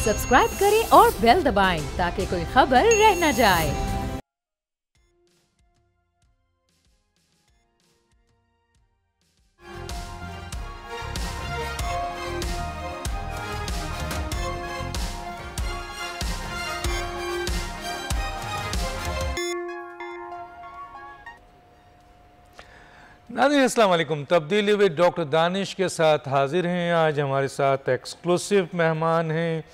Subscribe करें और bell दबाएं ताकि कोई खबर रह न जाए। नाज़रीन अस्सलाम वालेकुम। तब्दीली विद डॉक्टर दानिश के साथ हाजिर हैं। आज हमारे साथ एक्सक्लूसिव मेहमान हैं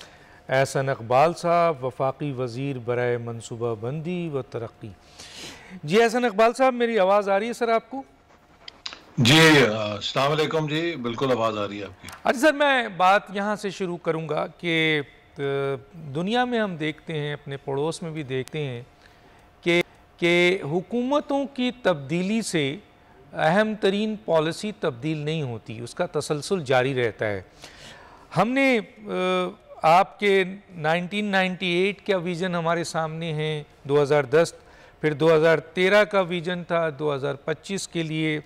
एहसन इकबाल साहब, वफाकी वज़ीर बराए मनसूबा बंदी व तरक्की। जी एहसन इकबाल साहब, मेरी आवाज़ आ रही है सर आपको? जी अस्सलाम वालेकुम जी, बिल्कुल आवाज़ आ रही है आपकी। अच्छा सर, मैं बात यहाँ से शुरू करूँगा कि दुनिया में हम देखते हैं, अपने पड़ोस में भी देखते हैं कि हुकूमतों की तब्दीली से अहम तरीन पॉलिसी तब्दील नहीं होती, उसका तसलसल जारी रहता है। हमने आपके 1998 का विज़न हमारे सामने है, 2010, फिर 2013 का विज़न था 2025 के लिए।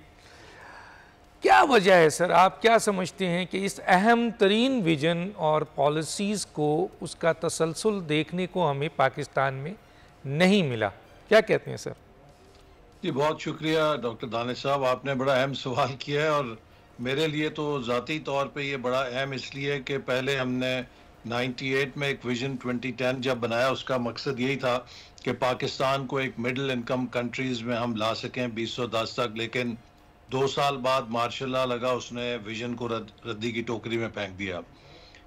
क्या वजह है सर, आप क्या समझते हैं कि इस अहम तरीन विज़न और पॉलिसीज़ को, उसका तसलसल देखने को हमें पाकिस्तान में नहीं मिला? क्या कहते हैं सर? जी बहुत शुक्रिया डॉक्टर दानिश साहब, आपने बड़ा अहम सवाल किया है और मेरे लिए तो ज़ाती तौर पे ये बड़ा अहम इसलिए है कि पहले हमने 98 में एक विजन 2010 जब बनाया, उसका मकसद यही था कि पाकिस्तान को एक मिडिल इनकम कंट्रीज़ में हम ला सकें 2010 तक। लेकिन 2 साल बाद मार्शल लॉ लगा, उसने विजन को रद्दी की टोकरी में फेंक दिया।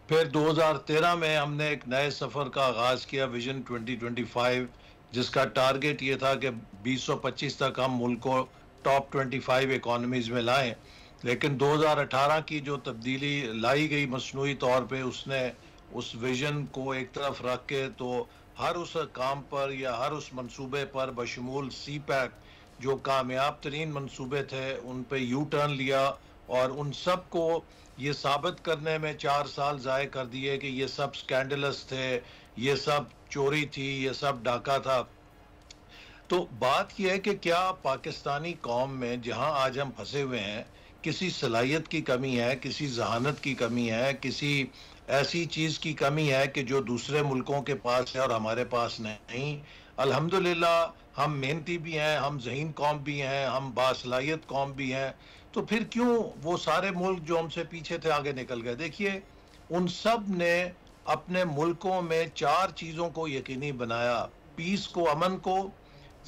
फिर 2013 में हमने एक नए सफ़र का आगाज़ किया, विजन 2025, जिसका टारगेट ये था कि 2025 तक हम मुल्क को टॉप 25 इकॉनमीज़ में लाएं। लेकिन 2018 की जो तब्दीली लाई गई मसनूई तौर पे, उसने उस विजन को एक तरफ रख के तो हर उस काम पर या हर उस मंसूबे पर बशमूल सी पैक जो कामयाब तरीन मंसूबे थे उन पे यू टर्न लिया और उन सब को ये साबित करने में 4 साल ज़ाय कर दिए कि ये सब स्कैंडलस थे, ये सब चोरी थी, ये सब डाका था। तो बात यह है कि क्या पाकिस्तानी कौम में जहां आज हम फंसे हुए हैं, किसी सलाहियत की कमी है, किसी जहानत की कमी है, किसी ऐसी चीज़ की कमी है कि जो दूसरे मुल्कों के पास है और हमारे पास नहीं। अल्हम्दुलिल्लाह हम मेहनती भी हैं, हम ज़हीन कौम भी हैं, हम बासलाहियत कौम भी हैं। तो फिर क्यों वो सारे मुल्क जो हमसे पीछे थे आगे निकल गए? देखिए, उन सब ने अपने मुल्कों में 4 चीज़ों को यकीनी बनाया: पीस को, अमन को,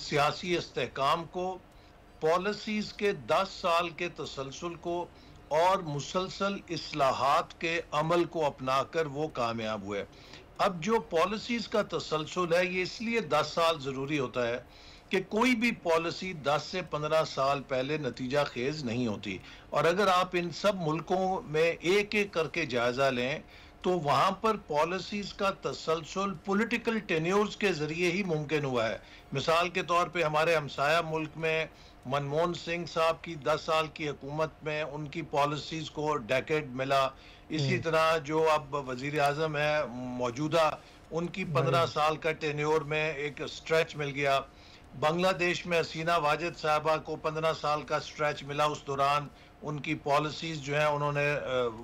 सियासी इस्तेहकाम को, पॉलिसीज़ के 10 साल के तसलसल को और मुसलसल इस्लाहात के अमल को अपनाकर वो कामयाब हुए। अब जो पॉलिसीज़ का तसलसल है, ये इसलिए 10 साल ज़रूरी होता है कि कोई भी पॉलिसी 10 से 15 साल पहले नतीजा खेज नहीं होती। और अगर आप इन सब मुल्कों में एक एक करके जायज़ा लें तो वहाँ पर पॉलिसीज़ का तसलसल पॉलिटिकल टेन्योर्स के ज़रिए ही मुमकिन हुआ है। मिसाल के तौर पे हमारे हमसाया मुल्क में मनमोहन सिंह साहब की 10 साल की हुकूमत में उनकी पॉलिसीज़ को डेकेड मिला। इसी तरह जो अब वज़ीर आज़म है मौजूदा, उनकी 15 साल का टेन्योर में एक स्ट्रेच मिल गया। बांग्लादेश में हसीना वाजिद साहबा को 15 साल का स्ट्रेच मिला, उस दौरान उनकी पॉलिसीज़ जो हैं उन्होंने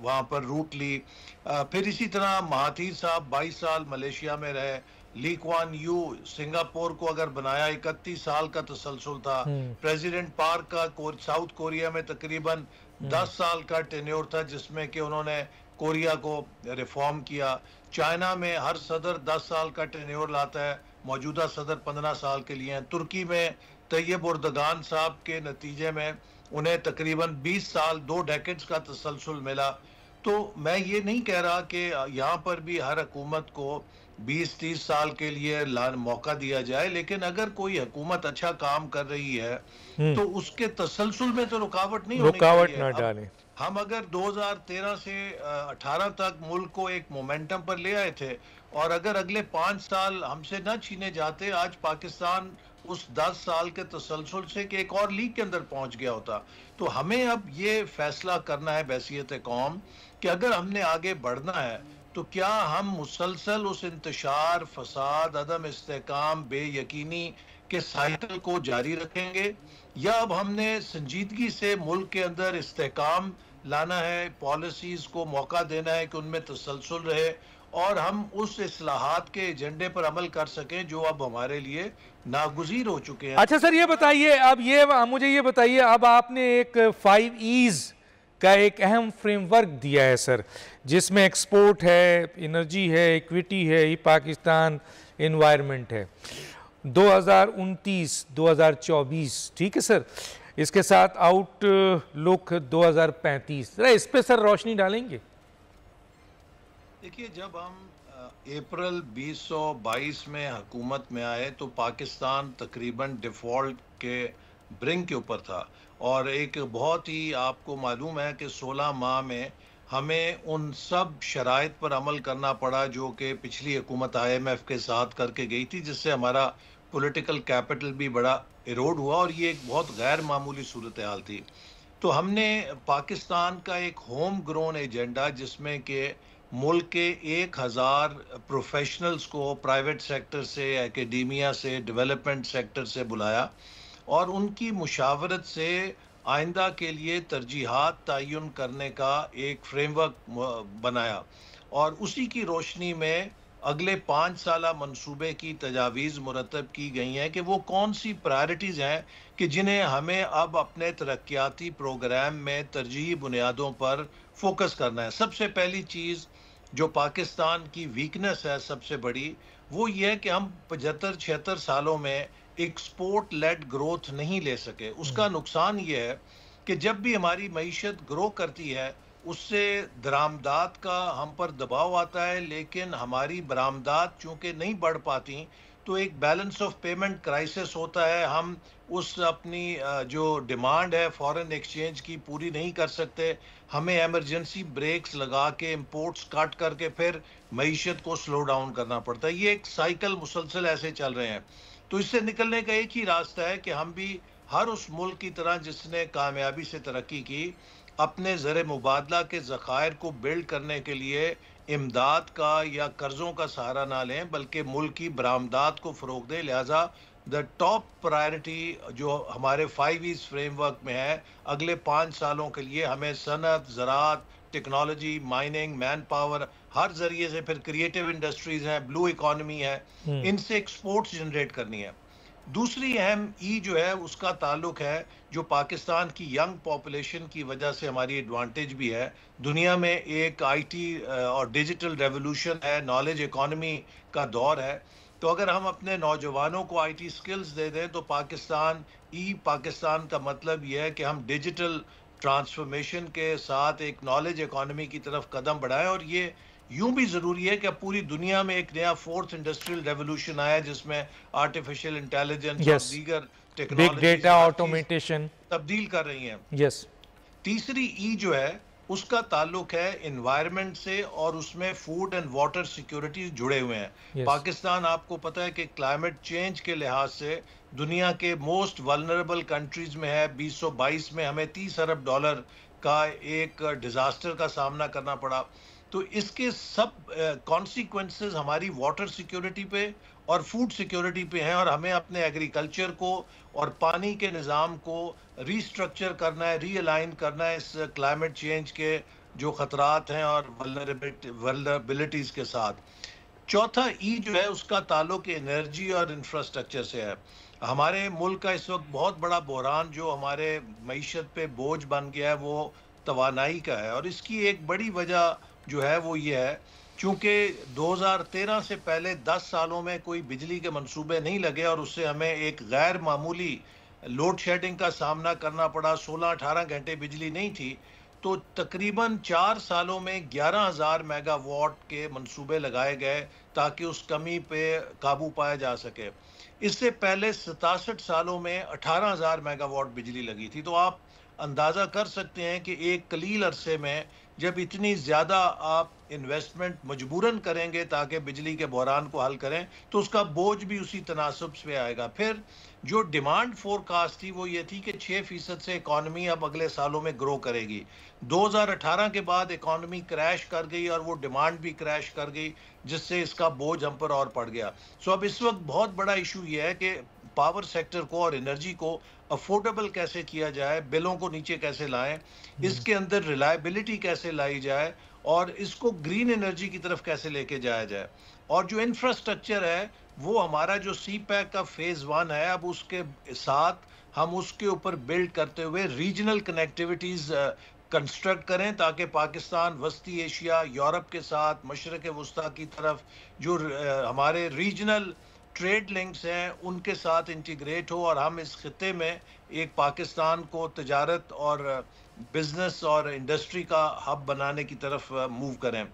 वहाँ पर रूट ली। फिर इसी तरह महाथीर साहब 22 साल मलेशिया में रहे। ली क्वान यू सिंगापुर को अगर बनाया, 31 साल का तसलसल था। प्रेसिडेंट पार्क का साउथ कोरिया में तकरीबन 10 साल का टेन्योर था जिसमें कि उन्होंने कोरिया को रिफॉर्म किया। चाइना में हर सदर 10 साल का टेन्योर लाता है, मौजूदा सदर 15 साल के लिए हैं। तुर्की में तैयब उर्दगान साहब के नतीजे में उन्हें तकरीबन 20 साल, 2 डेकेड्स का तसलसल मिला। तो मैं ये नहीं कह रहा कि यहाँ पर भी हर हुकूमत को 20-30 साल के लिए मौका दिया जाए, लेकिन अगर कोई हुकूमत अच्छा काम कर रही है तो उसके तसलसल में तो रुकावट नहीं होनी चाहिए। रुकावट ना डालें। हम अगर 2013 से 18 तक मुल्क को एक मोमेंटम पर ले आए थे और अगर अगले 5 साल हमसे न छीने जाते, आज पाकिस्तान उस 10 साल के तसलसल से कि एक और लीग के अंदर पहुंच गया होता। तो हमें अब ये फैसला करना है बैसियत कौम कि अगर हमने आगे बढ़ना है तो क्या हम मुसलसल उस इंतशार, फसाद, अदम इस्तेहकाम, बेयकीनी के साइकिल को जारी रखेंगे, या अब हमने संजीदगी से मुल्क के अंदर इस्तेहकाम लाना है, पॉलिसीज़ को मौका देना है कि उनमें तसलसल रहे और हम उस इस्लाहात के एजेंडे पर अमल कर सकें जो अब हमारे लिए नागुज़ीर हो चुके हैं। अच्छा सर, ये बताइए, अब ये मुझे ये बताइए, अब आपने एक 5 ईज का एक अहम फ्रेमवर्क दिया है सर, जिसमें एक्सपोर्ट है, एनर्जी है, इक्विटी है, ई पाकिस्तान, एनवायरनमेंट है, 2029-2024, ठीक है सर, इसके साथ आउटलुक 2035। जरा इस पे सर रोशनी डालेंगे। देखिए, जब हम अप्रैल 2022 में हुकूमत में आए तो पाकिस्तान तकरीबन डिफ़ॉल्ट के ब्रिंक के ऊपर था और एक बहुत ही, आपको मालूम है कि 16 माह में हमें उन सब शराइत पर अमल करना पड़ा जो कि पिछली हुकूमत IMF के साथ करके गई थी, जिससे हमारा पॉलिटिकल कैपिटल भी बड़ा इरोड हुआ और ये एक बहुत गैर मामूली सूरत हाल थी। तो हमने पाकिस्तान का एक होम ग्रोन एजेंडा, जिसमें कि मुल्क के 1000 प्रोफेशनल्स को प्राइवेट सेक्टर से, एकेडेमिया से, डेवलपमेंट सेक्टर से बुलाया और उनकी मुशावरत से आइंदा के लिए तरजीहात तयन करने का एक फ्रेमवर्क बनाया और उसी की रोशनी में अगले 5 साला मंसूबे की तजावीज़ मुरतब की गई हैं कि वो कौन सी प्रायोरिटीज़ हैं कि जिन्हें हमें अब अपने तरक्याती प्रोग्राम में तरजीही बुनियादों पर फोकस करना है। सबसे पहली चीज़ जो पाकिस्तान की वीकनेस है सबसे बड़ी, वो ये है कि हम 75-76 सालों में एक्सपोर्ट लेड ग्रोथ नहीं ले सके। उसका नुकसान ये है कि जब भी हमारी मईशत ग्रो करती है उससे दरामदात का हम पर दबाव आता है, लेकिन हमारी बरामदात चूंकि नहीं बढ़ पाती तो एक बैलेंस ऑफ पेमेंट क्राइसिस होता है। हम उस अपनी जो डिमांड है फॉरेन एक्सचेंज की पूरी नहीं कर सकते। हमें एमरजेंसी ब्रेक्स लगा के इंपोर्ट्स कट करके फिर मईशत को स्लो डाउन करना पड़ता है। ये एक साइकिल मुसलसल ऐसे चल रहे हैं। तो इससे निकलने का एक ही रास्ता है कि हम भी हर उस मुल्क की तरह जिसने कामयाबी से तरक्की की, अपने ज़र मुबादला के ज़खायर को बिल्ड करने के लिए इमदाद का या कर्ज़ों का सहारा ना लें, बल्कि मुल्क की बरामदात को फ़रोग़ दें। लिहाजा द टॉप प्रायोरिटी जो हमारे 5 ईज़ फ्रेमवर्क में है, अगले 5 सालों के लिए हमें सनत, ज़राअत, टेक्नोलॉजी, माइनिंग, मैन पावर, हर ज़रिए से, फिर क्रिएटिव इंडस्ट्रीज़ हैं, ब्लू इकॉनमी है, इनसे एक्सपोर्ट्स जनरेट करनी है। दूसरी अहम ई जो है उसका ताल्लुक है जो पाकिस्तान की यंग पॉपुलेशन की वजह से हमारी एडवांटेज भी है। दुनिया में एक IT और डिजिटल रेवोल्यूशन है, नॉलेज इकॉनमी का दौर है। तो अगर हम अपने नौजवानों को IT स्किल्स दे दें तो पाकिस्तान का मतलब यह है कि हम डिजिटल ट्रांसफॉर्मेशन के साथ एक नॉलेज इकॉनमी की तरफ कदम बढ़ाएं। और ये यूं भी ज़रूरी है कि पूरी दुनिया में एक नया 4th इंडस्ट्रियल रेवोल्यूशन आया जिसमें आर्टिफिशियल इंटेलिजेंस और दीगर बिग टेक्नोलॉजी डेटा, ऑटोमेटेशन तब्दील कर रही हैं। यस। तीसरी ई जो है उसका ताल्लुक है एनवायरनमेंट से और उसमें फूड एंड वाटर सिक्योरिटी जुड़े हुए हैं। पाकिस्तान, आपको पता है कि क्लाइमेट चेंज के लिहाज से दुनिया के मोस्ट वल्नरेबल कंट्रीज में है। 2022 में हमें $30 अरब का एक डिजास्टर का सामना करना पड़ा। तो इसके सब कॉन्सिक्वेंसेस हमारी वाटर सिक्योरिटी पे और फूड सिक्योरिटी पे हैं और हमें अपने एग्रीकल्चर को और पानी के निज़ाम को रीस्ट्रक्चर करना है, रीअलाइन करना है इस क्लाइमेट चेंज के जो ख़तरात हैं और वल्नरेबिलिटीज़ के साथ। चौथा ई जो है उसका ताल्लुक एनर्जी और इंफ्रास्ट्रक्चर से है। हमारे मुल्क का इस वक्त बहुत बड़ा बहरान जो हमारे मईशत पे बोझ बन गया है वो तवानाई का है और इसकी एक बड़ी वजह जो है वो ये है क्योंकि 2013 से पहले 10 सालों में कोई बिजली के मंसूबे नहीं लगे और उससे हमें एक गैर मामूली लोड शेडिंग का सामना करना पड़ा। 16-18 घंटे बिजली नहीं थी। तो तकरीबन 4 सालों में 11,000 मेगावाट के मंसूबे लगाए गए ताकि उस कमी पे काबू पाया जा सके। इससे पहले 67 सालों में 18,000 मेगावाट बिजली लगी थी। तो आप अंदाज़ा कर सकते हैं कि एक कलील अरसे में जब इतनी ज़्यादा आप इन्वेस्टमेंट मजबूरन करेंगे ताकि बिजली के बहरान को हल करें तो उसका बोझ भी उसी तनासब से आएगा। फिर जो डिमांड फोरकास्ट थी वो ये थी कि 6% से इकॉनमी अब अगले सालों में ग्रो करेगी। 2018 के बाद इकॉनमी क्रैश कर गई और वो डिमांड भी क्रैश कर गई जिससे इसका बोझ हम पर और पड़ गया। सो अब इस वक्त बहुत बड़ा इशू ये है कि पावर सेक्टर को और एनर्जी को अफोर्डेबल कैसे किया जाए, बिलों को नीचे कैसे लाएं, इसके अंदर रिलायबिलिटी कैसे लाई जाए और इसको ग्रीन एनर्जी की तरफ कैसे लेके जाया जाए। और जो इंफ्रास्ट्रक्चर है वो हमारा जो सी पैक का फेज 1 है, अब उसके साथ हम उसके ऊपर बिल्ड करते हुए रीजनल कनेक्टिविटीज कंस्ट्रक्ट करें ताकि पाकिस्तान वस्ती एशिया, यूरोप के साथ, मशरक़ वस्ता की तरफ जो हमारे रीजनल ट्रेड लिंक्स हैं उनके साथ इंटीग्रेट हो और हम इस खिते में एक पाकिस्तान को तजारत और बिजनेस और इंडस्ट्री का हब बनाने की तरफ मूव करें।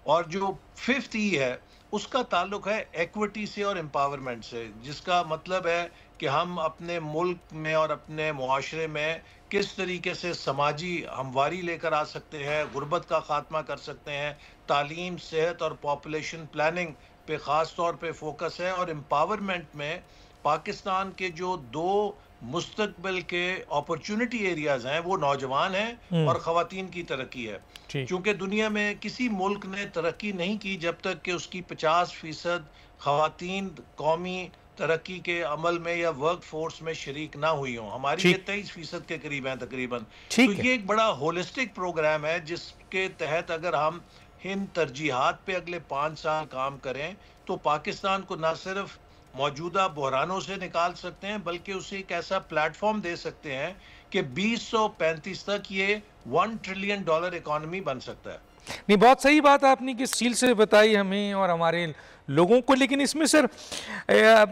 और जो 5th ई है उसका ताल्लुक है एक्विटी से और एम्पावरमेंट से, जिसका मतलब है कि हम अपने मुल्क में और अपने मुआशरे में किस तरीके से समाजी हमवारी लेकर आ सकते हैं, गुर्बत का खात्मा कर सकते हैं, तालीम, सेहत और पॉपुलेशन प्लानिंग पे ख़ास तौर पे फोकस है। और एम्पावरमेंट में पाकिस्तान के जो 2 मुस्तकबिल के अपॉर्चुनिटी एरियाज हैं वो नौजवान हैं और ख़वातीन की तरक्की है। क्योंकि दुनिया में किसी मुल्क ने तरक्की नहीं की जब तक कि उसकी 50% ख़वातीन कौमी तरक्की के अमल में या वर्क फोर्स में शरीक ना हुई हों। हमारी ये 23% के करीब हैं तकरीबन। तो ये एक बड़ा होलिस्टिक प्रोग्राम है जिसके तहत अगर हम इन तरजीहात पे अगले 5 साल काम करें तो पाकिस्तान को ना सिर्फ मौजूदा बहरानों से निकाल सकते हैं बल्कि उसे एक ऐसा प्लेटफॉर्म दे सकते हैं कि 2035 तक ये $1 ट्रिलियन इकोनॉमी बन सकता है। नहीं, बहुत सही बात आपने किस चील से बताई हमें और हमारे लोगों को। लेकिन इसमें सर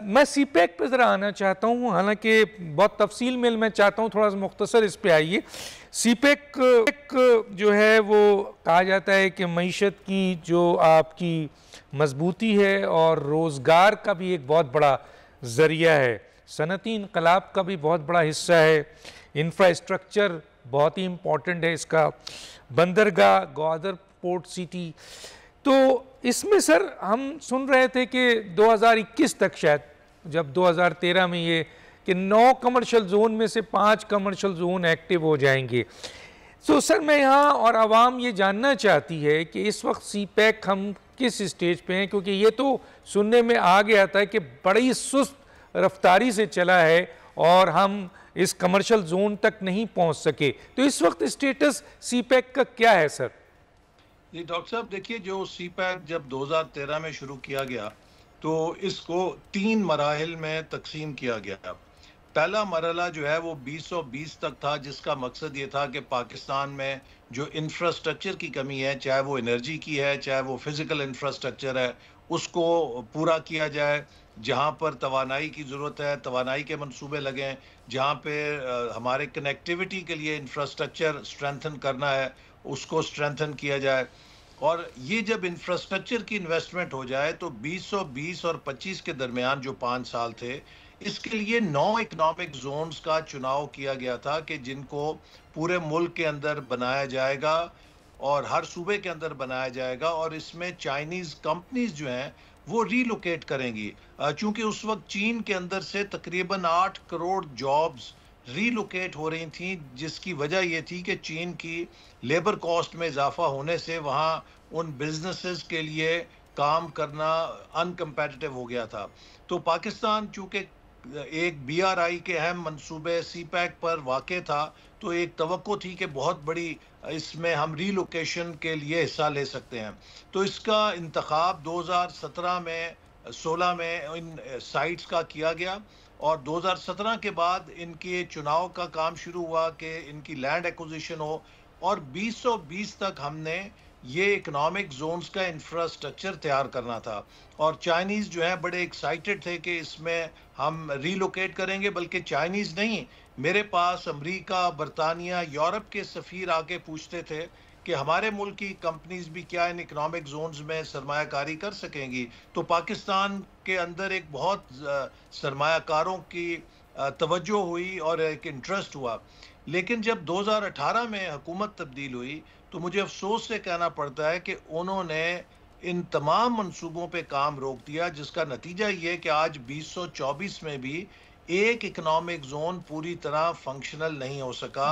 मैं सीपैक पे ज़रा आना चाहता हूँ, हालांकि बहुत तफसील में मैं चाहता हूँ थोड़ा सा मुख्तसर इस पे आइए। सीपैक जो है वो कहा जाता है कि मईशत की जो आपकी मजबूती है और रोज़गार का भी एक बहुत बड़ा ज़रिया है, सनती इनकलाब का भी बहुत बड़ा हिस्सा है, इंफ्रास्ट्रक्चर बहुत ही इम्पोर्टेंट है इसका, बंदरगाह, ग्वादर पोर्ट सिटी। तो इसमें सर हम सुन रहे थे कि 2021 तक शायद, जब 2013 में ये कि 9 कमर्शियल जोन में से 5 कमर्शियल जोन एक्टिव हो जाएंगे। तो सर मैं यहाँ और आवाम ये जानना चाहती है कि इस वक्त सीपैक हम किस स्टेज पे हैं, क्योंकि ये तो सुनने में आ गया था कि बड़ी सुस्त रफ्तारी से चला है और हम इस कमर्शियल जोन तक नहीं पहुंच सके। तो इस वक्त स्टेटस सीपैक का क्या है सर? जी डॉक्टर साहब, देखिए जो सीपैक जब 2013 में शुरू किया गया तो इसको 3 मराहिल में तकसीम किया गया। पहला मरहला जो है वो 2020 तक था, जिसका मकसद ये था कि पाकिस्तान में जो इंफ्रास्ट्रक्चर की कमी है, चाहे वो एनर्जी की है चाहे वो फिज़िकल इंफ्रास्ट्रक्चर है, उसको पूरा किया जाए। जहाँ पर तवानाई की ज़रूरत है तवानाई के मंसूबे लगें, जहाँ पे हमारे कनेक्टिविटी के लिए इंफ्रास्ट्रक्चर स्ट्रेंथन करना है उसको स्ट्रेंथन किया जाए। और ये जब इंफ्रास्ट्रक्चर की इन्वेस्टमेंट हो जाए तो 2020 और 25 के दरमियान जो 5 साल थे, इसके लिए 9 इकोनॉमिक जोन्स का चुनाव किया गया था कि जिनको पूरे मुल्क के अंदर बनाया जाएगा और हर सूबे के अंदर बनाया जाएगा। और इसमें चाइनीज़ कंपनीज जो हैं वो रीलोकेट करेंगी, चूँकि उस वक्त चीन के अंदर से तकरीबन 8 करोड़ जॉब्स रीलोकेट हो रही थी, जिसकी वजह ये थी कि चीन की लेबर कॉस्ट में इजाफा होने से वहाँ उन बिजनेसेस के लिए काम करना अनकम्पेटिटिव हो गया था। तो पाकिस्तान चूँकि एक BRI के अहम मंसूबे सीपैक पर वाक़े था, तो एक तवक्को थी कि बहुत बड़ी इसमें हम रीलोकेशन के लिए हिस्सा ले सकते हैं। तो इसका इंतखाब 2017 में 16 में इन साइट्स का किया गया और 2017 के बाद इनके चुनाव का काम शुरू हुआ कि इनकी लैंड एक्विजिशन हो। और 2020 तक हमने ये इकोनॉमिक जोन्स का इंफ्रास्ट्रक्चर तैयार करना था। और चाइनीज़ जो है बड़े एक्साइटेड थे कि इसमें हम रीलोकेट करेंगे। बल्कि चाइनीज़ नहीं, मेरे पास अमेरिका, बरतानिया, यूरोप के सफ़ीर आके पूछते थे कि हमारे मुल्क की कंपनीज भी क्या इन इकोनॉमिक जोन्स में सरमायाकारी कर सकेंगी। तो पाकिस्तान के अंदर एक बहुत सरमायाकारों की तवज्जो हुई और एक इंटरेस्ट हुआ। लेकिन जब 2018 में हुकूमत तब्दील हुई तो मुझे अफसोस से कहना पड़ता है कि उन्होंने इन तमाम मंसूबों पे काम रोक दिया, जिसका नतीजा ये कि आज 2024 में भी एक इकोनॉमिक जोन पूरी तरह फंक्शनल नहीं हो सका।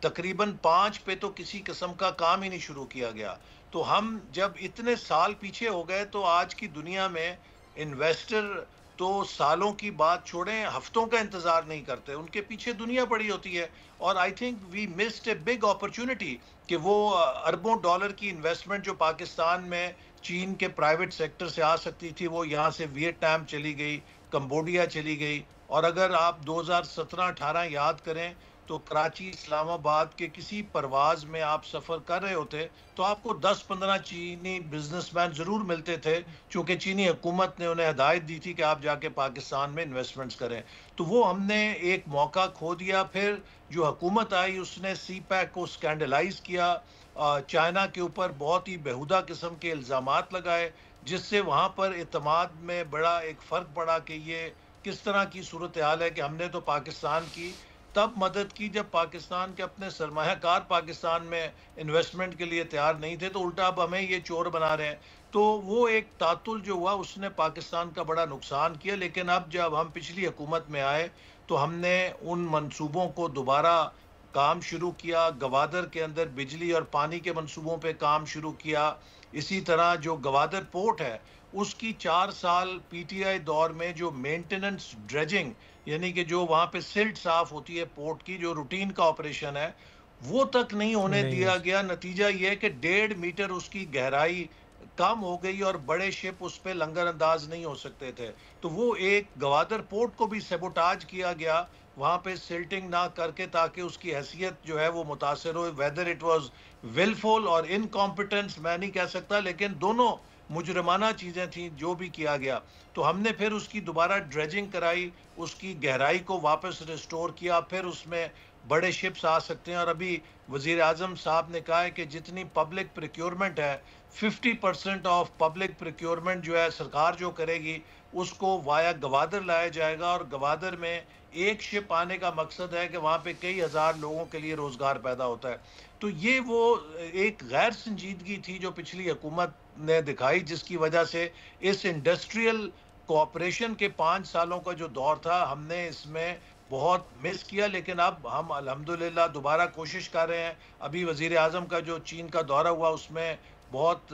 तकरीबन 5 पे तो किसी किस्म का काम ही नहीं शुरू किया गया। तो हम जब इतने साल पीछे हो गए तो आज की दुनिया में इन्वेस्टर तो सालों की बात छोड़ें, हफ्तों का इंतजार नहीं करते, उनके पीछे दुनिया पड़ी होती है। और I think we missed a big opportunity कि वो अरबों डॉलर की इन्वेस्टमेंट जो पाकिस्तान में चीन के प्राइवेट सेक्टर से आ सकती थी, वो यहाँ से वियतनाम चली गई, कंबोडिया चली गई। और अगर आप 2017-18 याद करें, तो कराची इस्लामाबाद के किसी परवाज में आप सफ़र कर रहे होते तो आपको 10-15 चीनी बिजनेसमैन ज़रूर मिलते थे, क्योंकि चीनी हुकूमत ने उन्हें हिदायत दी थी कि आप जाके पाकिस्तान में इन्वेस्टमेंट्स करें। तो वो हमने एक मौका खो दिया। फिर जो हुकूमत आई उसने सी पैक को स्कैंडलाइज किया, चाइना के ऊपर बहुत ही बेहुदा किस्म के इल्ज़ामात लगाए, जिससे वहाँ पर एतमाद में बड़ा एक फ़र्क पड़ा कि ये किस तरह की सूरत हाल है कि हमने तो पाकिस्तान की तब मदद की जब पाकिस्तान के अपने सरमायाकार पाकिस्तान में इन्वेस्टमेंट के लिए तैयार नहीं थे, तो उल्टा अब हमें ये चोर बना रहे हैं। तो वो एक तातुल जो हुआ उसने पाकिस्तान का बड़ा नुकसान किया। लेकिन अब जब हम पिछली हुकूमत में आए तो हमने उन मंसूबों को दोबारा काम शुरू किया, गवादर के अंदर बिजली और पानी के मंसूबों पे काम शुरू किया। इसी तरह जो गवादर पोर्ट है उसकी 4 साल पीटीआई दौर में जो मेंटेनेंस ड्रेजिंग, यानी कि जो वहाँ पे सिल्ट साफ होती है पोर्ट की, जो रूटीन का ऑपरेशन है, वो तक नहीं होने दिया गया। नतीजा ये है कि 1.5 मीटर उसकी गहराई कम हो गई और बड़े शिप उस पर लंगर अंदाज नहीं हो सकते थे। तो वो एक गवादर पोर्ट को भी सेबोटाज किया गया वहाँ पे सिल्टिंग ना करके, ताकि उसकी हैसियत जो है वो मुतासर हो। वेदर इट वाज विलफुल और इनकॉम्पिटेंस मैं नहीं कह सकता, लेकिन दोनों मुजरमाना चीज़ें थी जो भी किया गया। तो हमने फिर उसकी दोबारा ड्रेजिंग कराई, उसकी गहराई को वापस रिस्टोर किया, फिर उसमें बड़े शिप्स आ सकते हैं। और अभी वज़ीर आज़म साहब ने कहा है कि जितनी पब्लिक प्रिक्योरमेंट है, 50% ऑफ पब्लिक प्रिक्योरमेंट जो है सरकार जो करेगी उसको वाया गवादर लाया जाएगा। और गवादर में एक शिप आने का मकसद है कि वहाँ पे कई हज़ार लोगों के लिए रोज़गार पैदा होता है। तो ये वो एक गैर संजीदगी थी जो पिछली हुकूमत ने दिखाई, जिसकी वजह से इस इंडस्ट्रियल कोऑपरेशन के 5 सालों का जो दौर था हमने इसमें बहुत मिस किया। लेकिन अब हम अल्हम्दुलिल्लाह दोबारा कोशिश कर रहे हैं। अभी वज़ीर आज़म का जो चीन का दौरा हुआ उसमें बहुत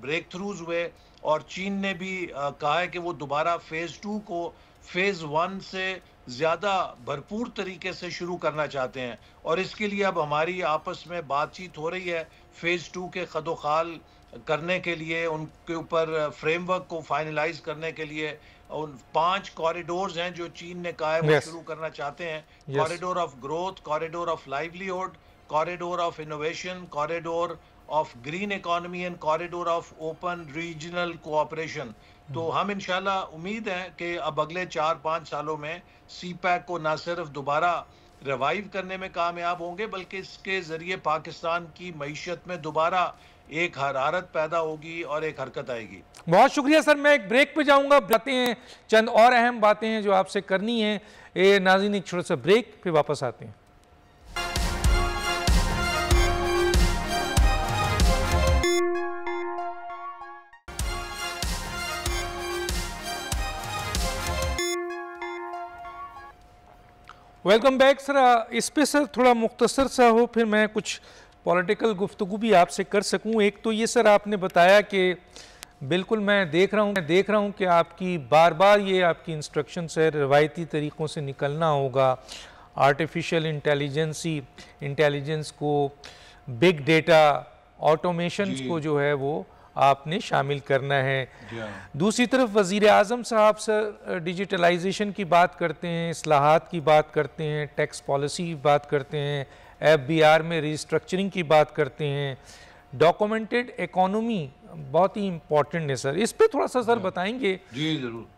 ब्रेक थ्रूज हुए, और चीन ने भी कहा है कि वो दोबारा फ़ेज़ 2 को फ़ेज़ 1 से ज़्यादा भरपूर तरीके से शुरू करना चाहते हैं। और इसके लिए अब हमारी आपस में बातचीत हो रही है फ़ेज़ 2 के खदोखाल करने के लिए, उनके ऊपर फ्रेमवर्क को फाइनलाइज करने के लिए। उन 5 कॉरिडोर्स हैं जो चीन ने कहा है वो शुरू करना चाहते हैं। Corridor of growth, corridor of livelihood, corridor of innovation, corridor of green economy and corridor of open regional cooperation. तो हम इंशाल्लाह उम्मीद है कि अब अगले 4-5 सालों में सी पैक को न सिर्फ दोबारा रिवाइव करने में कामयाब होंगे, बल्कि इसके ज़रिए पाकिस्तान की मईशत में दोबारा एक हरारत पैदा होगी और एक हरकत आएगी। बहुत शुक्रिया सर। मैं एक ब्रेक पे जाऊंगा, बातें हैं चंद और अहम बातें हैं जो आपसे करनी है। ये नाज़रीन एक छोटा सा ब्रेक, फिर वापस आते हैं। Welcome back sir. इस पे सर थोड़ा मुख्तसर सा हो, फिर मैं कुछ पॉलिटिकल गुफ्तगू भी आपसे कर सकूं। एक तो ये सर आपने बताया कि बिल्कुल मैं देख रहा हूं कि आपकी बार बार ये आपकी इंस्ट्रक्शंस है, रवायती तरीक़ों से निकलना होगा, आर्टिफिशियल इंटेलिजेंस को, बिग डेटा, ऑटोमेशन को जो है वो आपने शामिल करना है। दूसरी तरफ वज़ीर आज़म साहब सर डिजिटलाइजेशन की बात करते हैं, इस्लाहात की बात करते हैं, टैक्स पॉलिसी की बात करते हैं, FBR में रिस्ट्रक्चरिंग की बात करते हैं, डॉक्यूमेंटेड इकोनॉमी बहुत ही इम्पोर्टेंट है सर। इस पे थोड़ा सा सर बताएंगे? जी ज़रूर।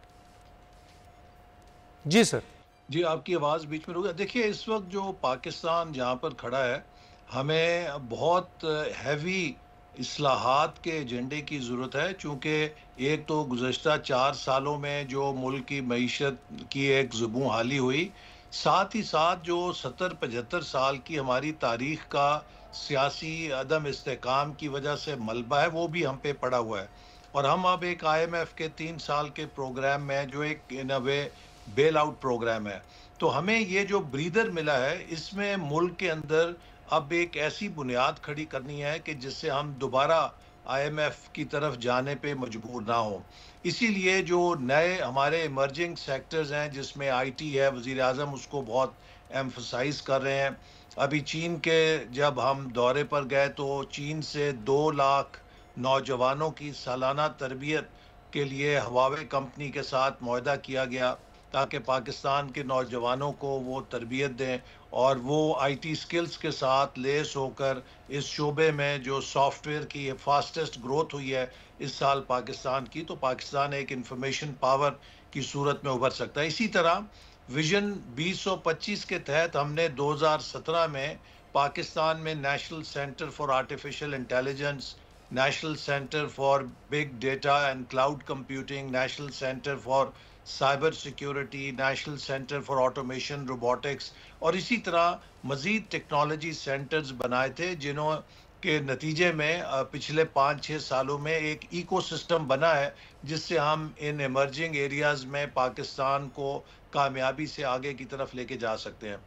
जी सर। जी, आपकी आवाज़ बीच में रुक गई। देखिए, इस वक्त जो पाकिस्तान जहाँ पर खड़ा है, हमें बहुत हैवी इस्लाहात के एजेंडे की ज़रूरत है। चूँकि एक तो गुज़श्ता 4 सालों में जो मुल्क की मईशत की एक ज़ुबूं हाली हुई, साथ ही साथ जो 70-75 साल की हमारी तारीख़ का सियासी अदम इस्तेहकाम की वजह से मलबा है, वो भी हम पे पड़ा हुआ है। और हम अब एक IMF के 3 साल के प्रोग्राम में, जो एक इन अ वे बेल आउट प्रोग्राम है, तो हमें ये जो ब्रीदर मिला है, इसमें मुल्क के अंदर अब एक ऐसी बुनियाद खड़ी करनी है कि जिससे हम दोबारा IMF की तरफ जाने पे मजबूर ना हो। इसीलिए जो नए हमारे इमर्जिंग सेक्टर्स हैं जिसमें IT है, वज़ीर आज़म उसको बहुत एम्फसाइज कर रहे हैं। अभी चीन के जब हम दौरे पर गए तो चीन से 2 लाख नौजवानों की सालाना तरबियत के लिए हवावे कंपनी के साथ मुआहदा किया गया ताकि पाकिस्तान के नौजवानों को वो तरबियत दें और वो IT स्किल्स के साथ लेस होकर इस शोबे में जो सॉफ्टवेयर की फास्टेस्ट ग्रोथ हुई है इस साल पाकिस्तान की, तो पाकिस्तान एक इंफॉर्मेशन पावर की सूरत में उभर सकता है। इसी तरह विजन 2025 के तहत हमने 2017 में पाकिस्तान में national centre for artificial intelligence, national centre for big data and cloud computing, national centre for cyber security, national centre for automation robotics और इसी तरह मज़ीद टेक्नोलॉजी सेंटर्स बनाए थे, जिन्हों के नतीजे में पिछले 5-6 सालों में एक इकोसिस्टम बना है जिससे हम इन इमर्जिंग एरियाज़ में पाकिस्तान को कामयाबी से आगे की तरफ लेके जा सकते हैं।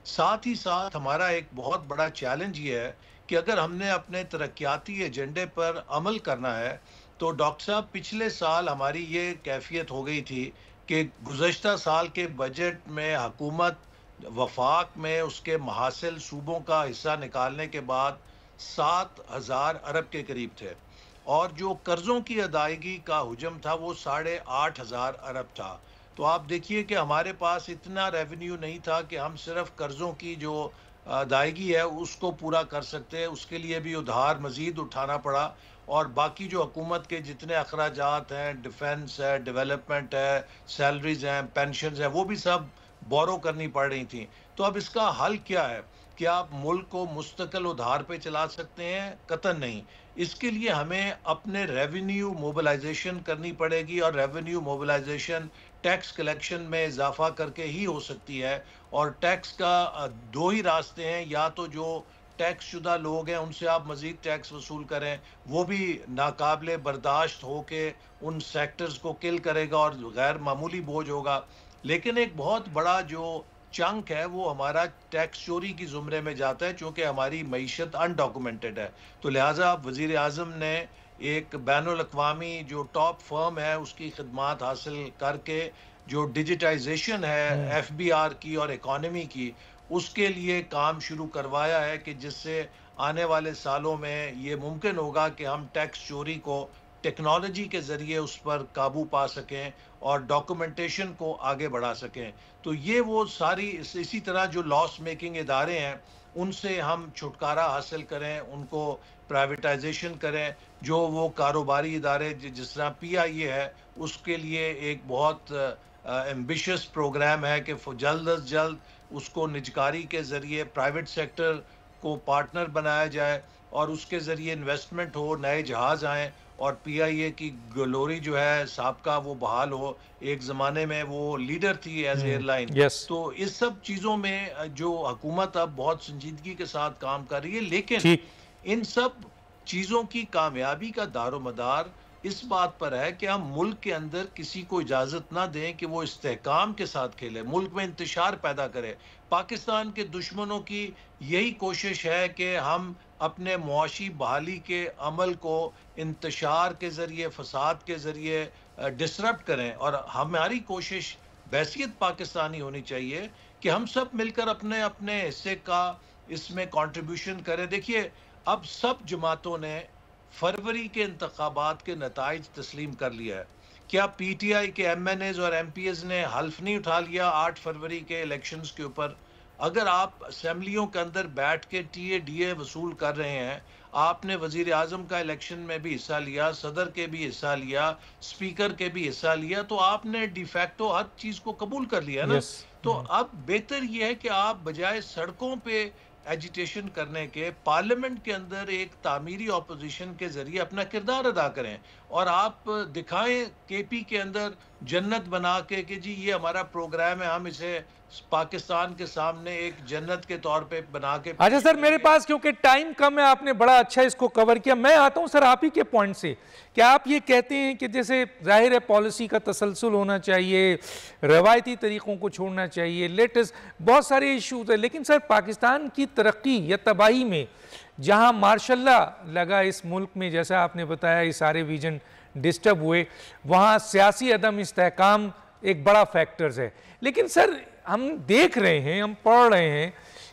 साथ ही साथ हमारा एक बहुत बड़ा चैलेंज ये है कि अगर हमने अपने तरक्याती एजेंडे पर अमल करना है तो डॉक्टर साहब पिछले साल हमारी ये कैफियत हो गई थी कि गुज़श्ता साल के बजट में हुकूमत वफाक में उसके महासिल सूबों का हिस्सा निकालने के बाद 7,000 अरब के करीब थे और जो कर्ज़ों की अदायगी का हुजम था वो 8,500 अरब था। तो आप देखिए कि हमारे पास इतना रेवेन्यू नहीं था कि हम सिर्फ कर्ज़ों की जो अदायगी है उसको पूरा कर सकते हैं, उसके लिए भी उधार मज़ीद उठाना पड़ा और बाकी जो हुकूमत के जितने अखराजात हैं, डिफेंस है, डेवलपमेंट है, सैलरीज हैं, पेंशन है, वो भी सब बोरो करनी पड़ रही थी। तो अब इसका हल क्या है? क्या आप मुल्क को मुस्तकिल उधार पे चला सकते हैं? कतई नहीं। इसके लिए हमें अपने रेवेन्यू मोबिलाइजेशन करनी पड़ेगी और रेवेन्यू मोबिलाइजेशन टैक्स कलेक्शन में इजाफा करके ही हो सकती है। और टैक्स का 2 ही रास्ते हैं, या तो जो टैक्स शुदा लोग हैं उनसे आप मज़ीद टैक्स वसूल करें, वो भी नाकाबिले बर्दाश्त हो के उन सेक्टर्स को किल करेगा और गैर मामूली बोझ होगा। लेकिन एक बहुत बड़ा जो चंक है वो हमारा टैक्स चोरी की ज़ुमरे में जाता है, चूँकि हमारी मईशत अनडॉक्यूमेंटेड है। तो लिहाजा वज़ीर आज़म ने एक बैनुल अक़वामी जो टॉप फर्म है उसकी खिदमात हासिल करके जो डिजिटाइजेशन है FBR की और इकॉनमी की, उसके लिए काम शुरू करवाया है कि जिससे आने वाले सालों में ये मुमकिन होगा कि हम टैक्स चोरी को टेक्नोलॉजी के ज़रिए उस पर काबू पा सकें और डॉक्यूमेंटेशन को आगे बढ़ा सकें। तो ये वो सारी इसी तरह जो लॉस मेकिंग इदारे हैं उनसे हम छुटकारा हासिल करें, उनको प्राइवेटाइजेशन करें। जो वो कारोबारी इदारे जिस तरह PIA है उसके लिए एक बहुत एम्बिशियस प्रोग्राम है कि जल्द अज जल्द उसको निजकारी के ज़रिए प्राइवेट सेक्टर को पार्टनर बनाया जाए और उसके ज़रिए इन्वेस्टमेंट हो, नए जहाज़ आएँ और PIA की ग्लोरी जो है साबका वो बहाल हो। एक ज़माने में वो लीडर थी एज एयरलाइन। तो इस सब चीज़ों में जो हुकूमत अब बहुत संजीदगी के साथ काम कर रही है, लेकिन इन सब चीज़ों की कामयाबी का दारोमदार इस बात पर है कि हम मुल्क के अंदर किसी को इजाज़त ना दें कि वो इस्तेहकाम के साथ खेले, मुल्क में इंतशार पैदा करे। पाकिस्तान के दुश्मनों की यही कोशिश है कि हम अपने मुआशी बहाली के अमल को इंतशार के ज़रिए, फसाद के ज़रिए डिसरप्ट करें और हमारी कोशिश बैसियत पाकिस्तानी होनी चाहिए कि हम सब मिलकर अपने अपने हिस्से का इसमें कंट्रीब्यूशन करें। देखिए अब सब जमातों ने फरवरी के इंतखाबात के नताइज तस्लीम कर लिया है। क्या PTI के MNAs और MPs ने हल्फ नहीं उठा लिया 8 फरवरी के इलेक्शंस के ऊपर? अगर आप असेंबलियों के अंदर बैठ के TA वसूल कर रहे हैं, आपने वज़ीर आज़म का इलेक्शन में भी हिस्सा लिया, सदर के भी हिस्सा लिया, स्पीकर के भी हिस्सा लिया, तो आपने डिफैक्टो हर चीज़ को कबूल कर लिया ना। तो अब बेहतर ये है कि आप बजाय सड़कों पे एजिटेशन करने के पार्लियामेंट के अंदर एक तामीरी ऑपोजिशन के ज़रिए अपना किरदार अदा करें और आप दिखाएं KP के अंदर जन्नत बना के कि जी ये हमारा प्रोग्राम है, हम इसे पाकिस्तान के सामने एक जन्नत के तौर पे बना के। अच्छा सर, मेरे पास क्योंकि टाइम कम है, आपने बड़ा अच्छा इसको कवर किया। मैं आता हूं सर आप ही के पॉइंट से। क्या आप ये कहते हैं कि जैसे जाहिर है पॉलिसी का तसलसल होना चाहिए, रवायती तरीक़ों को छोड़ना चाहिए, लेटेस्ट बहुत सारे इश्यूज है, लेकिन सर पाकिस्तान की तरक्की या तबाही में जहां मार्शल्लाह लगा इस मुल्क में, जैसा आपने बताया ये सारे विजन डिस्टर्ब हुए, वहाँ सियासी अदम इस्तेहकाम एक बड़ा फैक्टर्स है। लेकिन सर हम देख रहे हैं, हम पढ़ रहे हैं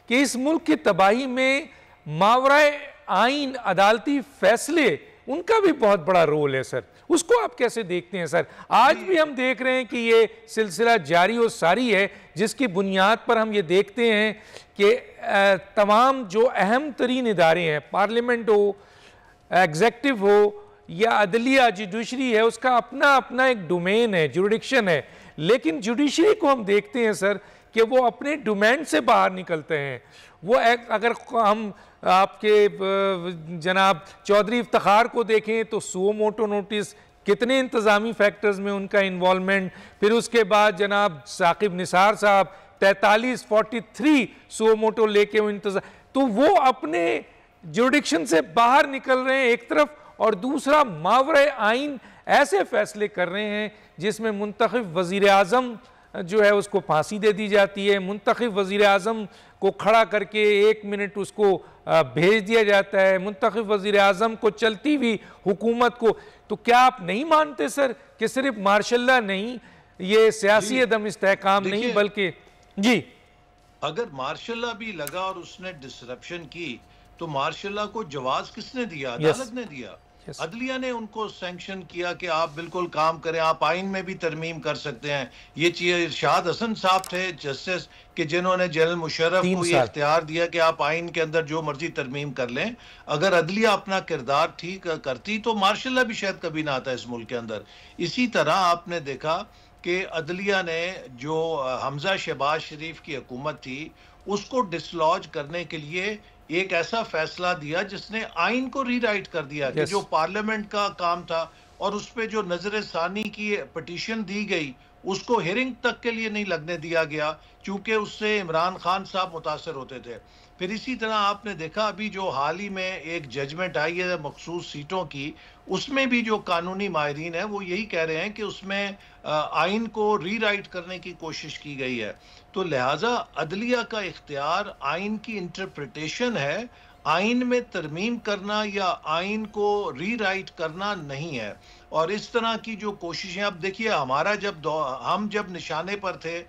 कि इस मुल्क की तबाही में मावराए आइन अदालती फैसले उनका भी बहुत बड़ा रोल है सर, उसको आप कैसे देखते हैं सर? आज भी हम देख रहे हैं कि ये सिलसिला जारी और सारी है, जिसकी बुनियाद पर हम ये देखते हैं कि तमाम जो अहम तरीन इदारे हैं, पार्लियामेंट हो, एग्जेक्टिव हो या अदलिया जुडिशरी है, उसका अपना अपना एक डोमेन है, जुरिडिक्शन है। लेकिन जुडिशरी को हम देखते हैं सर कि वो अपने डोमेन से बाहर निकलते हैं। वो अगर हम आपके जनाब चौधरी इफ्तिखार को देखें तो सुओ मोटो नोटिस, कितने इंतज़ामी फैक्टर्स में उनका इन्वॉल्वमेंट, फिर उसके बाद जनाब साकिब निसार साहब 43 सुओ मोटो लेके वो तो वो अपने जुरिडिक्शन से बाहर निकल रहे हैं एक तरफ, और दूसरा मावरे आइन ऐसे फैसले कर रहे हैं जिसमें मुंतखब वज़ीर आज़म जो है उसको फांसी दे दी जाती है, मुंतखब वज़ीर आज़म को खड़ा करके 1 मिनट उसको भेज दिया जाता है, मुंतखब वज़ीर आज़म को चलती हुई हुकूमत को। तो क्या आप नहीं मानते सर कि सिर्फ मार्शल्लाह नहीं, ये सियासी अदम इस्तेहकाम नहीं बल्कि जी, अगर मार्शल्लाह भी लगा और उसने डिसरप्शन की तो मार्शल्लाह को जवाब किसने दिया? अदालत ने दिया। अदलिया ने उनको सैंक्शन किया कि आप बिल्कुल काम करें, आप आइन में भी तरमीम कर सकते हैं। ये चीज इरशाद हसन साहब थे जस्टिस कि जिन्होंने जनरल मुशर्रफ को ये इख्तियार दिया कि आप आइन के अंदर जो मर्जी तरमीम कर लें। अगर अदलिया अपना किरदार ठीक करती तो मार्शल्लाह भी शायद कभी ना आता इस मुल्क के अंदर। इसी तरह आपने देखा कि अदलिया ने जो हमजा शहबाज शरीफ की हुकूमत थी उसको डिसलॉज करने के लिए एक ऐसा फैसला दिया जिसने आइन को रीराइट कर दिया कि जो पार्लियामेंट का काम था और उस पे जो नजर सानी की पिटीशन दी गई उसको हियरिंग तक के लिए नहीं लगने दिया गया, क्योंकि उससे इमरान खान साहब मुतासर होते थे। फिर इसी तरह आपने देखा अभी जो हाल ही में एक जजमेंट आई है मखसूस सीटों की, उसमें भी जो कानूनी माहिरीन है वो यही कह रहे हैं कि उसमें आइन को रीराइट करने की कोशिश की गई है। तो लिहाजा अदलिया का इख्तियार आइन की इंटरप्रिटेशन है, आइन में तरमीम करना या आइन को रीराइट करना नहीं है। और इस तरह की जो कोशिशें, अब देखिए हमारा हम जब निशाने पर थे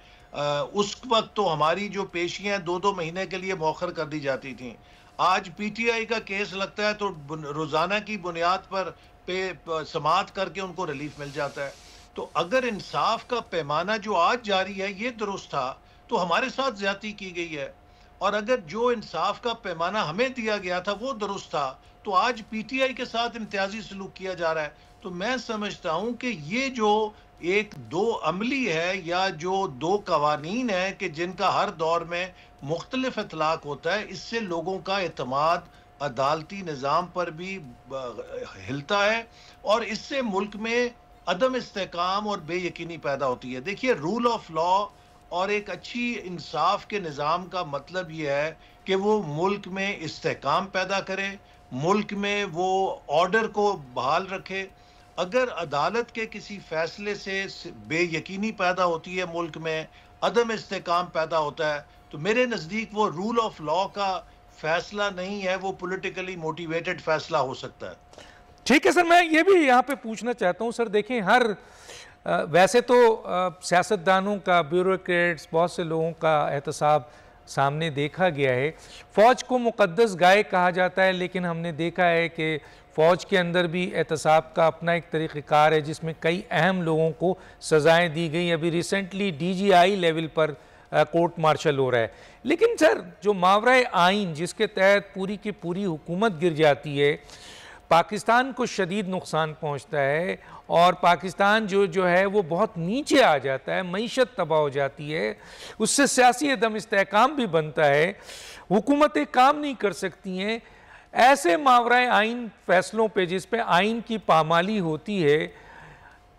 उस वक्त तो हमारी जो पेशियां 2-2 महीने के लिए मौखर कर दी जाती थी। आज पीटीआई का केस लगता है तो रोजाना की बुनियाद पर समाअत करके उनको रिलीफ मिल जाता है। तो अगर इंसाफ का पैमाना जो आज जारी है ये दुरुस्त था तो हमारे साथ ज्यादती की गई है, और अगर जो इंसाफ का पैमाना हमें दिया गया था वो दुरुस्त था तो आज पीटीआई के साथ इम्तियाजी सलूक किया जा रहा है। तो मैं समझता हूं कि ये जो एक दो अमली है या जो दो कवानीन है कि जिनका हर दौर में मुख्तलिफ इतलाक होता है, इससे लोगों का एतमाद अदालती निज़ाम पर भी हिलता है और इससे मुल्क में अदम इस्तेकाम और बेयकीनी पैदा होती है। देखिए रूल ऑफ लॉ और एक अच्छी इंसाफ के निज़ाम का मतलब ये है कि वो मुल्क में इस्तेकाम पैदा करे, मुल्क में वो ऑर्डर को बहाल रखे। अगर अदालत के किसी फैसले से बेयकीनी पैदा होती है, मुल्क में अदम इस्तेकाम पैदा होता है, तो मेरे नज़दीक वो रूल ऑफ लॉ का फैसला नहीं है, वो पॉलिटिकली मोटिवेटेड फैसला हो सकता है। ठीक है सर, मैं ये भी यहाँ पे पूछना चाहता हूँ सर, देखें हर वैसे तो सियासतदानों का, ब्यूरोक्रेट्स, बहुत से लोगों का एहतसाब सामने देखा गया है। फ़ौज को मुक़द्दस गाय कहा जाता है, लेकिन हमने देखा है कि फ़ौज के अंदर भी एहतसाब का अपना एक तरीक़ेकार है जिसमें कई अहम लोगों को सज़ाएँ दी गई। अभी रिसेंटली DGI लेवल पर कोर्ट मार्शल हो रहा है। लेकिन सर जो मावरा आइन जिसके तहत पूरी की पूरी हुकूमत गिर जाती है, पाकिस्तान को शदीद नुकसान पहुंचता है और पाकिस्तान जो है वो बहुत नीचे आ जाता है, मईशत तबाह हो जाती है, उससे सियासी अदम इस्तेहकाम भी बनता है, हुकूमतें काम नहीं कर सकती हैं। ऐसे मावरा आइन फैसलों पे जिस पे आइन की पामाली होती है,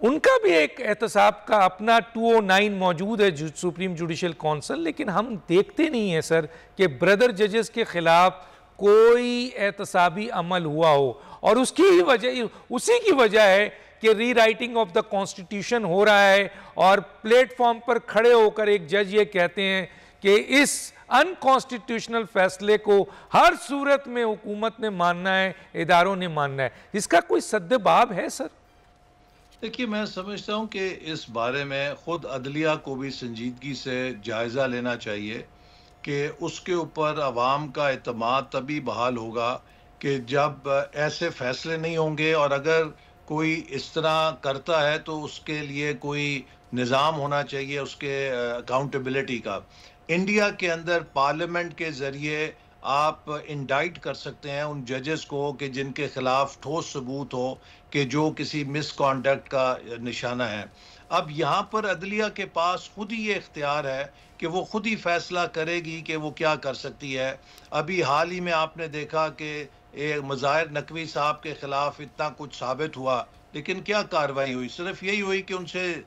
उनका भी एक एहतसाब का अपना 209 मौजूद है सुप्रीम जुडिशल काउंसिल, लेकिन हम देखते नहीं हैं सर कि ब्रदर जजेस के ख़िलाफ़ कोई एहतसाबी अमल हुआ हो। और उसी की वजह है कि री राइटिंग ऑफ द कॉन्स्टिट्यूशन हो रहा है और प्लेटफॉर्म पर खड़े होकर एक जज ये कहते हैं कि इस अनकॉन्स्टिट्यूशनल फैसले को हर सूरत में हुकूमत ने मानना है, इदारों ने मानना है। इसका कोई सद्दबाब है सर? देखिए, मैं समझता हूं कि इस बारे में खुद अदलिया को भी संजीदगी से जायज़ा लेना चाहिए कि उसके ऊपर अवाम का एतमाद तभी बहाल होगा कि जब ऐसे फैसले नहीं होंगे, और अगर कोई इस तरह करता है तो उसके लिए कोई निज़ाम होना चाहिए उसके अकाउंटेबिलिटी का। इंडिया के अंदर पार्लियामेंट के ज़रिए आप इंडाइट कर सकते हैं उन जजेस को कि जिनके खिलाफ ठोस सबूत हो कि जो किसी मिसकॉन्डक्ट का निशाना है। अब यहाँ पर अदलिया के पास खुद ही ये इख्तियार है कि वो खुद ही फैसला करेगी कि वो क्या कर सकती है। अभी हाल ही में आपने देखा कि मुज़ाहिर नकवी साहब के खिलाफ इतना कुछ साबित हुआ, लेकिन क्या कार्रवाई हुई? सिर्फ यही हुई कि उनसे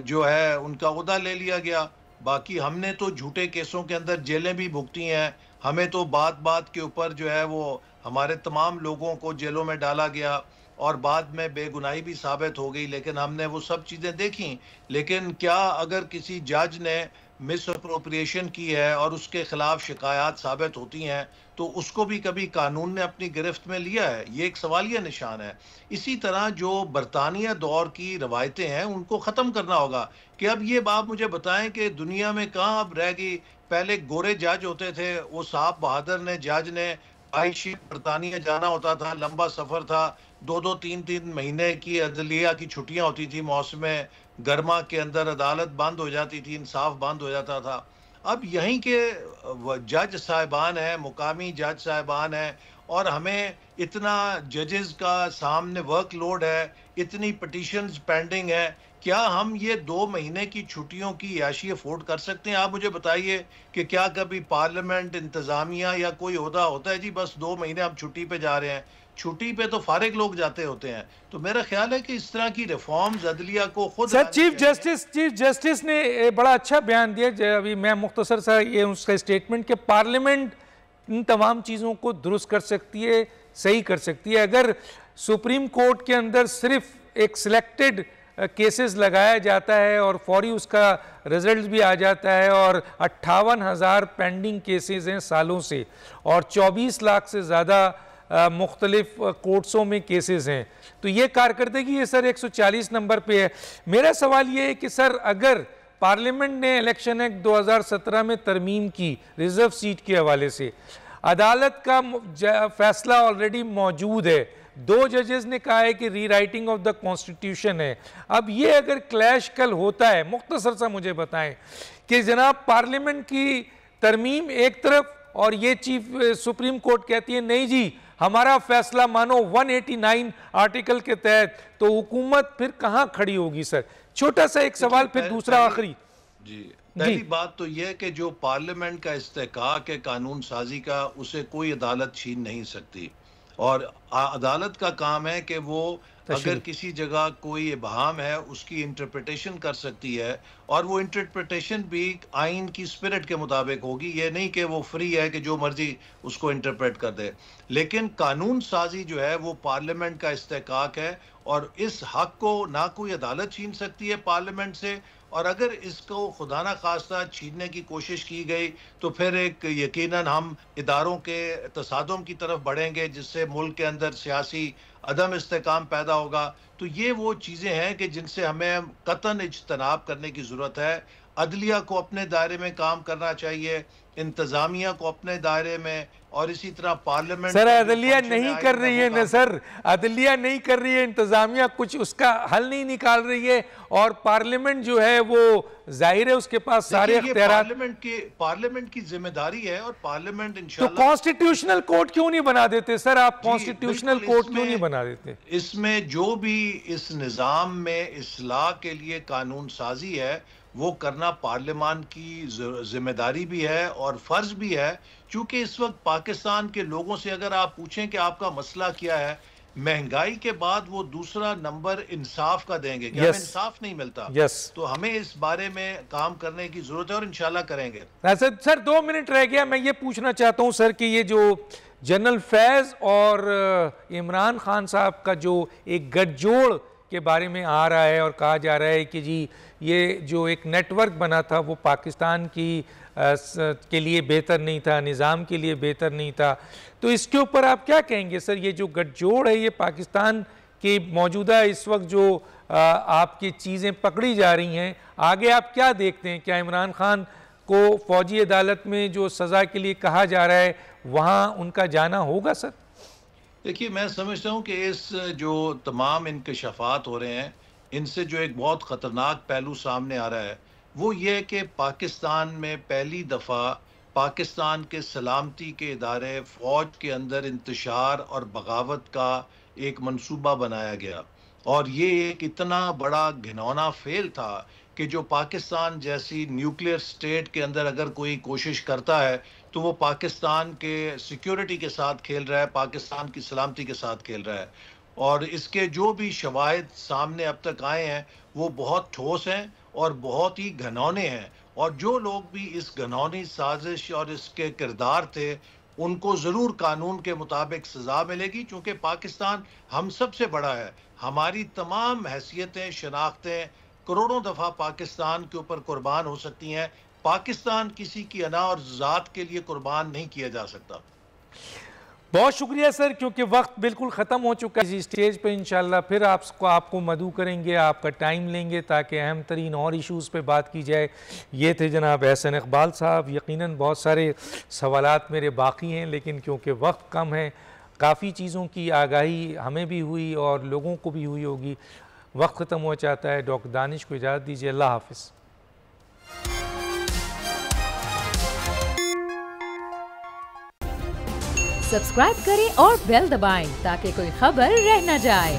जो है उनका ओहदा ले लिया गया। बाकी हमने तो झूठे केसों के अंदर जेलें भी भुगती हैं। हमें तो बात बात के ऊपर जो है वो हमारे तमाम लोगों को जेलों में डाला गया और बाद में बेगुनाही भी साबित हो गई, लेकिन हमने वो सब चीज़ें देखी। लेकिन क्या अगर किसी जज ने मिस अप्रोप्रिएशन की है और उसके खिलाफ शिकायत साबित होती हैं तो उसको भी कभी कानून ने अपनी गिरफ्त में लिया है? ये एक सवालिया निशान है। इसी तरह जो बरतानिया दौर की रवायतें हैं उनको ख़त्म करना होगा कि अब ये बात मुझे बताएं कि दुनिया में कहाँ अब रह गई। पहले गोरे जज होते थे, वो साहब बहादुर ने जज ने आइशी बरतानिया जाना होता था, लंबा सफ़र था, 2-2 3-3 महीने की अदलिया की छुट्टियां होती थी, मौसम गर्मा के अंदर अदालत बंद हो जाती थी, इंसाफ बंद हो जाता था। अब यहीं के जज साहिबान हैं, मुकामी जज साहिबान हैं, और हमें इतना जजेस का सामने वर्कलोड है, इतनी पिटिशंस पेंडिंग है। क्या हम ये 2 महीने की छुट्टियों की याशी अफोर्ड कर सकते हैं? आप मुझे बताइए कि क्या कभी पार्लियामेंट, इंतज़ामिया या कोई ओहदा होता है जी बस 2 महीने हम छुट्टी पे जा रहे हैं? छुट्टी पे तो फारिग लोग जाते होते हैं। तो मेरा ख्याल है कि इस तरह की रिफॉर्म्स अदलिया को खुद सर चीफ जस्टिस ने बड़ा अच्छा बयान दिया। अभी मैं मुख्तसर सा ये उसका स्टेटमेंट कि पार्लियामेंट इन तमाम चीज़ों को दुरुस्त कर सकती है, सही कर सकती है। अगर सुप्रीम कोर्ट के अंदर सिर्फ एक सिलेक्टेड केसेस लगाया जाता है और फौरी उसका रिजल्ट भी आ जाता है, और 58,000 पेंडिंग केसेस हैं सालों से, और 24 लाख से ज़्यादा मुख्तलिफ कोर्ट्सों में केसेस हैं, तो ये कारकर्दगी है सर 140 नंबर पे है। मेरा सवाल ये है कि सर अगर पार्लियामेंट ने इलेक्शन एक्ट 2017 में तरमीम की रिजर्व सीट के हवाले से, अदालत का फैसला ऑलरेडी मौजूद है, 2 जजेस ने कहा है कि रीराइटिंग ऑफ द कॉन्स्टिट्यूशन है। अब ये अगर क्लैश कल होता है, मुख्तसर सा मुझे बताएं कि जनाब पार्लियामेंट की तरमीम एक तरफ और ये चीफ सुप्रीम कोर्ट कहती है नहीं जी हमारा फैसला मानो 189 आर्टिकल के तहत, तो हुकूमत फिर कहाँ खड़ी होगी सर? छोटा सा एक सवाल, फिर दूसरा आखिरी। जी, पहली बात तो यह कि जो पार्लियामेंट का इस्तेहकाक है कानून साजी का, उसे कोई अदालत छीन नहीं सकती, और अदालत का काम है कि वो अगर किसी जगह कोई इबहम है उसकी इंटरप्रिटेशन कर सकती है, और वो इंटरप्रिटेशन भी आइन की स्पिरिट के मुताबिक होगी। ये नहीं कि वो फ्री है कि जो मर्जी उसको इंटरप्रेट कर दे। लेकिन कानून साजी जो है वो पार्लियामेंट का इस्तेहकाक है, और इस हक को ना कोई अदालत छीन सकती है पार्लियामेंट से, और अगर इसको खुदा ना खास्ता छीनने की कोशिश की गई तो फिर एक यकीनन हम इदारों के तसादुम की तरफ बढ़ेंगे, जिससे मुल्क के अंदर सियासी अदम इस्तेकाम पैदा होगा। तो ये वो चीज़ें हैं कि जिनसे हमें कतन इज्तनाब करने की ज़रूरत है। अदलिया को अपने दायरे में काम करना चाहिए, इंतज़ामिया को अपने दायरे में, और इसी तरह पार्लियामेंट। सर अदलिया नहीं कर रही है ना सर, अदलिया नहीं कर रही है, इंतज़ामिया कुछ उसका हल नहीं निकाल रही है, और पार्लियामेंट जो है वो जाहिर है उसके पास सारे इख्तियारात। पार्लियामेंट की जिम्मेदारी है, और पार्लियामेंट इंशाल्लाह। तो कॉन्स्टिट्यूशनल कोर्ट क्यों नहीं बना देते सर आप? कॉन्स्टिट्यूशनल कोर्ट क्यों नहीं बना देते? इसमें जो भी इस निज़ाम में इस्लाह के लिए कानून साजी है वो करना पार्लियामान की जिम्मेदारी भी है और फ़र्ज़ भी है। क्योंकि इस वक्त पाकिस्तान के लोगों से अगर आप पूछें कि आपका मसला क्या है, महंगाई के बाद वो दूसरा नंबर इंसाफ का देंगे कि हमें इंसाफ नहीं मिलता। तो हमें इस बारे में काम करने की जरूरत है, और इंशाल्लाह करेंगे। सर 2 मिनट रह गया, मैं ये पूछना चाहता हूँ सर कि ये जो जनरल फैज़ और इमरान खान साहब का जो एक गठजोड़ के बारे में आ रहा है और कहा जा रहा है कि जी ये जो एक नेटवर्क बना था वो पाकिस्तान के लिए बेहतर नहीं था, निज़ाम के लिए बेहतर नहीं था, तो इसके ऊपर आप क्या कहेंगे सर? ये जो गठजोड़ है ये पाकिस्तान के मौजूदा इस वक्त जो आपकी चीज़ें पकड़ी जा रही हैं, आगे आप क्या देखते हैं? क्या इमरान खान को फ़ौजी अदालत में जो सज़ा के लिए कहा जा रहा है वहाँ उनका जाना होगा सर? देखिए, मैं समझता हूँ कि इस जो तमाम इंकशाफात हो रहे हैं, इनसे जो एक बहुत ख़तरनाक पहलू सामने आ रहा है वो ये है कि पाकिस्तान में पहली दफ़ा पाकिस्तान के सलामती के इदारे फ़ौज के अंदर इंतशार और बगावत का एक मंसूबा बनाया गया, और ये एक इतना बड़ा घिनौना फेल था कि जो पाकिस्तान जैसी न्यूक्लियर स्टेट के अंदर अगर कोई कोशिश करता है तो वो पाकिस्तान के सिक्योरिटी के साथ खेल रहा है, पाकिस्तान की सलामती के साथ खेल रहा है। और इसके जो भी शवाहिद सामने अब तक आए हैं वो बहुत ठोस हैं और बहुत ही घिनौने हैं, और जो लोग भी इस घिनौनी साजिश और इसके किरदार थे उनको ज़रूर कानून के मुताबिक सज़ा मिलेगी, क्योंकि पाकिस्तान हम सबसे बड़ा है। हमारी तमाम हैसियतें, शनाख्तें करोड़ों दफ़ा पाकिस्तान के ऊपर कुर्बान हो सकती हैं। पाकिस्तान किसी की अना और ज़ात के लिए कुर्बान नहीं किया जा सकता। बहुत शुक्रिया सर, क्योंकि वक्त बिल्कुल ख़त्म हो चुका है। इस स्टेज पे इंशाल्लाह फिर आपको मदऊ करेंगे, आपका टाइम लेंगे ताकि अहम तरीन और इशूज़ पे बात की जाए। ये थे जनाब एहसन इकबाल साहब। यकीनन बहुत सारे सवालात मेरे बाकी हैं, लेकिन क्योंकि वक्त कम है, काफ़ी चीज़ों की आगाही हमें भी हुई और लोगों को भी हुई होगी। वक्त ख़त्म हो जाता है। डॉक्टर दानिश को इजाज़त दीजिए। अल्लाह हाफ़िज़। सब्सक्राइब करें और बेल दबाएं ताकि कोई खबर रह न जाए।